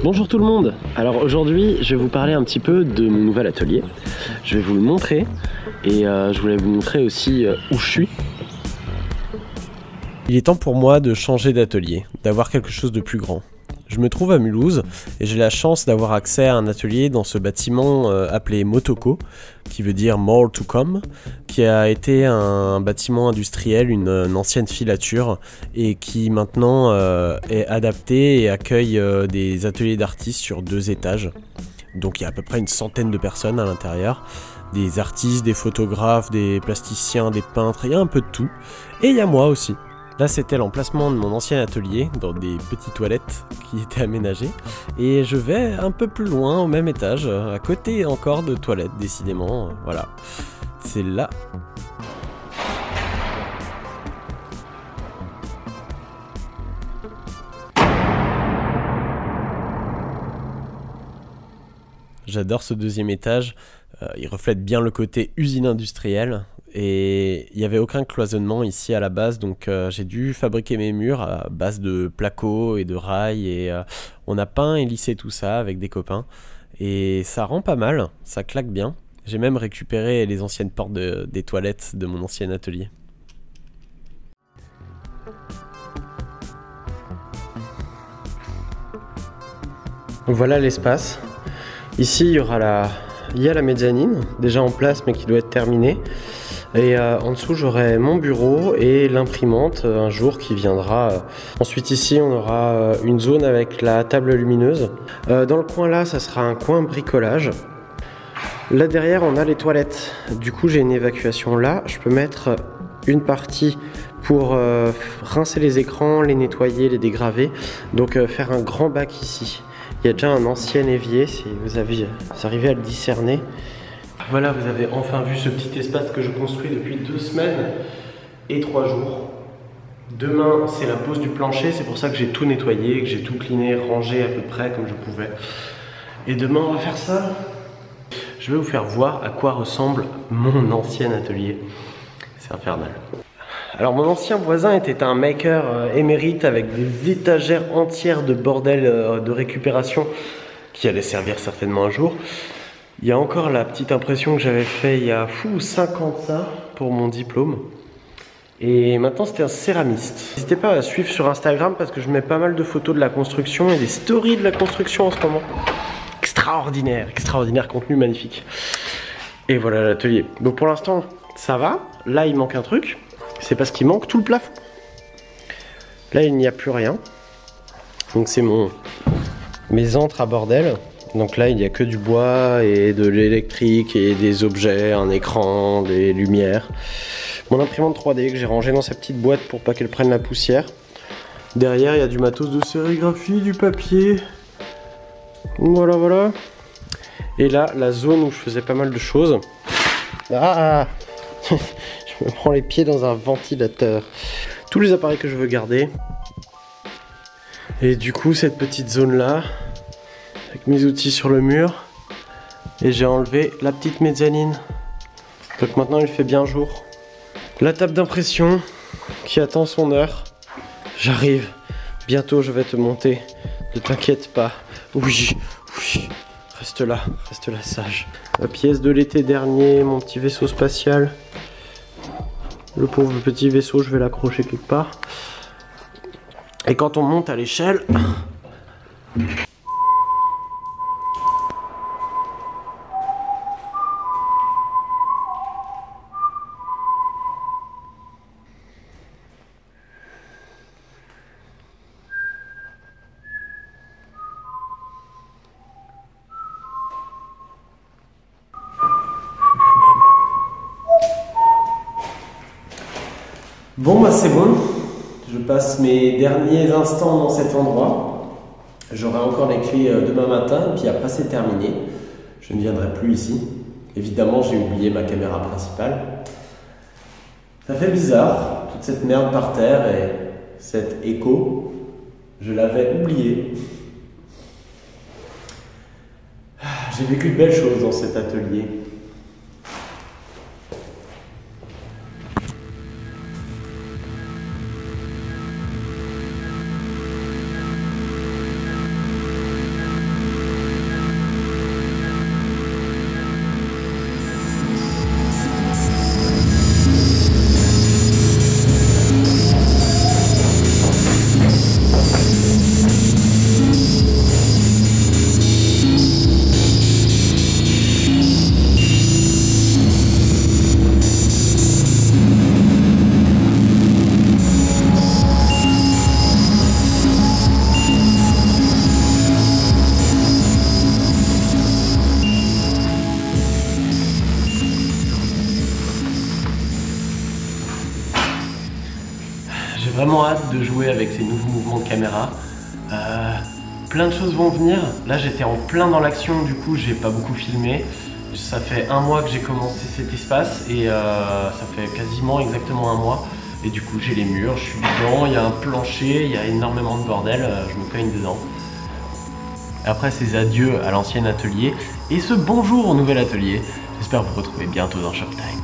Bonjour tout le monde. Alors aujourd'hui je vais vous parler un petit peu de mon nouvel atelier. Je vais vous le montrer et je voulais vous montrer aussi où je suis. Il est temps pour moi de changer d'atelier, d'avoir quelque chose de plus grand. Je me trouve à Mulhouse et j'ai la chance d'avoir accès à un atelier dans ce bâtiment appelé Motoko, qui veut dire More to Come, qui a été un bâtiment industriel, une ancienne filature et qui maintenant est adapté et accueille des ateliers d'artistes sur 2 étages. Donc il y a à peu près une centaine de personnes à l'intérieur, des artistes, des photographes, des plasticiens, des peintres, il y a un peu de tout. Et il y a moi aussi. Là c'était l'emplacement de mon ancien atelier, dans des petites toilettes qui étaient aménagées. Et je vais un peu plus loin, au même étage, à côté encore de toilettes décidément, voilà. C'est là. J'adore ce 2e étage, il reflète bien le côté usine industrielle. Et il n'y avait aucun cloisonnement ici à la base, donc j'ai dû fabriquer mes murs à base de placo et de rails. Et on a peint et lissé tout ça avec des copains. Et ça rend pas mal, ça claque bien. J'ai même récupéré les anciennes portes des toilettes de mon ancien atelier. Voilà l'espace. Ici il y a la mezzanine, déjà en place mais qui doit être terminée. Et en dessous j'aurai mon bureau et l'imprimante un jour qui viendra. Ensuite ici on aura une zone avec la table lumineuse. Dans le coin là ça sera un coin bricolage. Là derrière on a les toilettes. Du coup j'ai une évacuation là. Je peux mettre une partie pour rincer les écrans, les nettoyer, les dégraver. Donc faire un grand bac ici. Il y a déjà un ancien évier si vous arrivez à le discerner. Voilà, vous avez enfin vu ce petit espace que je construis depuis 2 semaines et 3 jours. Demain, c'est la pose du plancher, c'est pour ça que j'ai tout nettoyé, que j'ai tout cleané, rangé à peu près comme je pouvais. Et demain, on va faire ça. Je vais vous faire voir à quoi ressemble mon ancien atelier. C'est infernal. Alors, mon ancien voisin était un maker émérite avec des étagères entières de bordel de récupération qui allait servir certainement un jour. Il y a encore la petite impression que j'avais fait il y a 5 ans de ça pour mon diplôme. Et maintenant c'était un céramiste. N'hésitez pas à suivre sur Instagram parce que je mets pas mal de photos de la construction et des stories de la construction en ce moment. Extraordinaire, extraordinaire contenu magnifique. Et voilà l'atelier. Donc pour l'instant ça va. Là il manque un truc. C'est parce qu'il manque tout le plafond. Là il n'y a plus rien. Donc c'est mes antres à bordel. Donc là il n'y a que du bois et de l'électrique et des objets, un écran, des lumières. Mon imprimante 3D que j'ai rangée dans sa petite boîte pour pas qu'elle prenne la poussière. Derrière il y a du matos de sérigraphie, du papier. Voilà voilà. Et là la zone où je faisais pas mal de choses. Ah je me prends les pieds dans un ventilateur. Tous les appareils que je veux garder. Et du coup cette petite zone là, avec mes outils sur le mur, et j'ai enlevé la petite mezzanine. Donc maintenant il fait bien jour. La table d'impression qui attend son heure. J'arrive, bientôt je vais te monter, ne t'inquiète pas. Oui, oui, reste là sage. La pièce de l'été dernier, mon petit vaisseau spatial. Le pauvre petit vaisseau, je vais l'accrocher quelque part. Et quand on monte à l'échelle... Bon bah c'est bon, je passe mes derniers instants dans cet endroit. J'aurai encore les clés demain matin et puis après c'est terminé. Je ne viendrai plus ici. Évidemment j'ai oublié ma caméra principale. Ça fait bizarre, toute cette merde par terre et cet écho. Je l'avais oublié. J'ai vécu de belles choses dans cet atelier. vraiment hâte de jouer avec ces nouveaux mouvements de caméra. Plein de choses vont venir. Là j'étais en plein dans l'action, du coup j'ai pas beaucoup filmé. Ça fait 1 mois que j'ai commencé cet espace et ça fait quasiment exactement 1 mois. Et du coup j'ai les murs, je suis dedans, il y a un plancher, il y a énormément de bordel, je me cogne dedans. Après ces adieux à l'ancien atelier et ce bonjour au nouvel atelier, j'espère vous retrouver bientôt dans Shoptime.